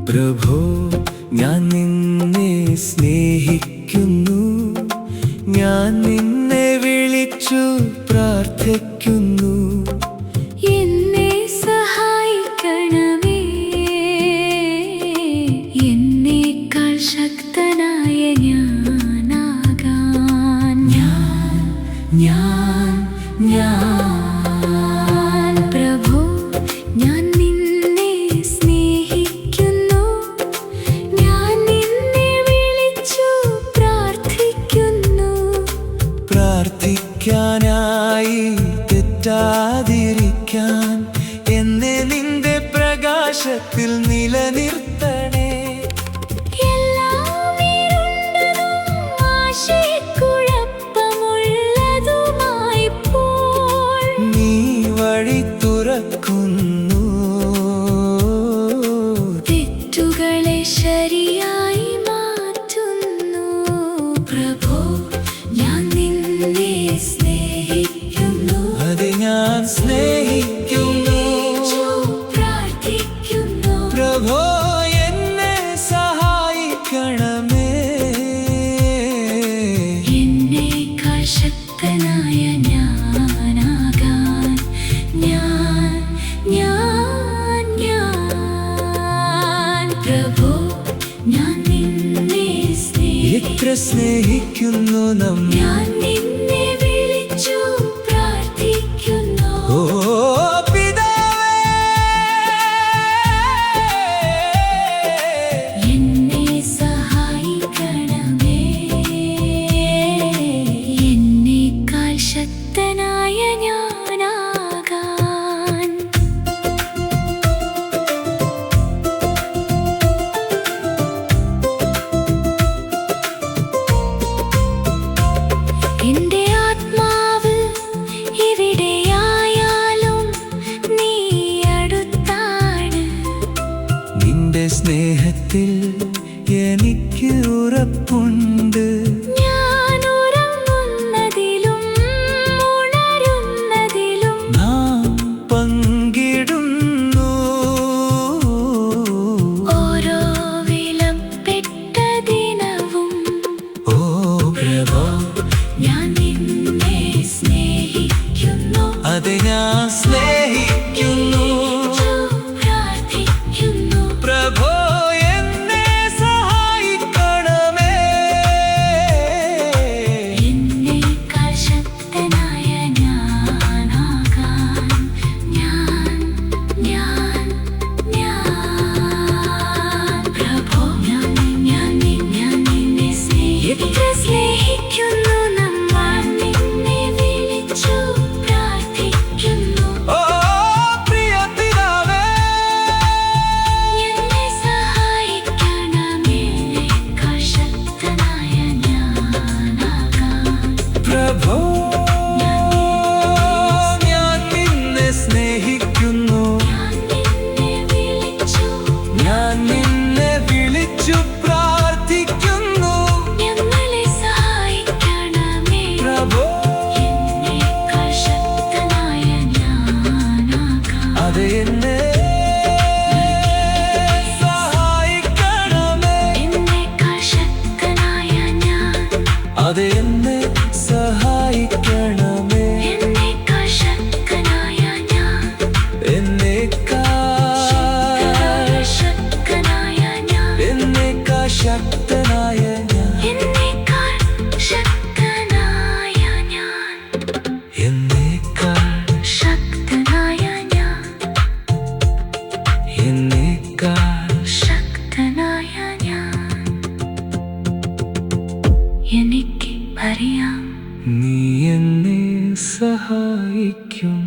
പ്രഭോ, ഞാൻ നിന്നെ സ്നേഹിക്കുന്നു, ഞാൻ നിന്നെ വിളിച്ചു പ്രാർത്ഥിക്കുന്നു. എന്നെ സഹായിക്കണമേ, എന്നേക്കാൾ ശക്തനായ ഞാനാകാൻ. ഞാൻ പ്രഭു, ഞാൻ നിന്നെ സ്നേഹിക്കുന്നു, ഞാൻ നിന്നെ വിളിച്ചു പ്രാർത്ഥിക്കുന്നു. പ്രാർത്ഥിക്കാനായി തെറ്റാതിരിക്കാൻ എന്നെ നിന്റെ പ്രകാശത്തിൽ നിലനിർത്തണേ. തുറക്കുന്നു, തെറ്റുകളെ ശരിയായി മാറ്റുന്നു. പ്രഭോ, ഞാൻ നിന്നെ സ്നേഹിക്കുന്നു, അതെ ഞാൻ സ്നേഹിക്കുന്നു, പ്രാർത്ഥിക്കുന്നു. പ്രഭോ, എന്നെ സഹായിക്കണമേ, എന്നേക്കാൾ ശക്തനായ ഞാനാകാൻ. പ്രഭു, ഞാൻ നിന്നെ എത്ര സ്നേഹിക്കുന്നു നമ്മെ, ഞാൻ നിന്നെ വിളിച്ചു പ്രാർത്ഥിക്കുന്നു. ഓ പിതാവേ, എന്നെ സഹായിക്കണമേ, എന്നേക്കാൾ ശക്തനായ ഞാനാകാൻ. എന്റെ ആത്മാവ് എവിടെയായാലും നീ അടുത്താണ്. നിന്റെ സ്നേഹത്തിൽ എനിക്ക് ഉറപ്പുണ്ട്. ഞാൻ ഉറങ്ങുന്നതിലും ഉണരുന്നതിലും നാം പങ്കിടുന്നു ഓരോ വിലപ്പെട്ട ദിനവും. ഓ പ്രഭോ, ഞാൻ നിന്നെ സ്നേഹിക്കുന്നു, അതെ ഞാൻ സ്നേഹിക്കുന്നു, പ്രാർത്ഥിക്കുന്നു. പ്രഭോ, എന്നെ സഹായിക്കണമേ, എന്നേക്കാൾ ശക്തനായ ഞാനാകാൻ. പ്രഭോ, ഞാൻ നിന്നെ സ്നേഹിക്കുന്നു, നമ്മൾ നിന്നെ വിളിച്ചു പ്രാർത്ഥിക്കുന്നു. ഓ പ്രിയ പിതാവേ, എന്നെ സഹായിക്കണമേ, എന്നേക്കാൾ ശക്തനായ ഞാനാകാൻ. പ്രഭോ, ഞാൻ നിന്നെ സ്നേഹിക്കുന്നു, ഞാൻ നിന്നെ വിളിച്ചു പ്രാർത്ഥിക്കുന്നു. ഞങ്ങളെ സഹായിക്കണമേ, പ്രഭോ, എന്നേക്കാൾ ശക്തനായ ഞാനാകാൻ. അത് എന്നെ സഹായിക്കണമേ, എന്നേക്കാൾ ശക്തനായ ഞാൻ. അത് എന്നെ സഹായിക്കണമേ, എന്നേക്കാൾ ശക്തനായ ഞാൻ. ശക്തനായ ഞാൻ. എന്നേക്കാൾ ശക്തനായ ഞാൻ, എന്നേക്കാൾ ശക്തനായ ഞാൻ. എന്നേക്കാൾ ശക്തനായ ഞാൻ. എന്നേക്കാൾ ശക്തനായ ഞാൻ. എനിക്ക് അറിയാം നീ എന്നെ സഹായിക്കും.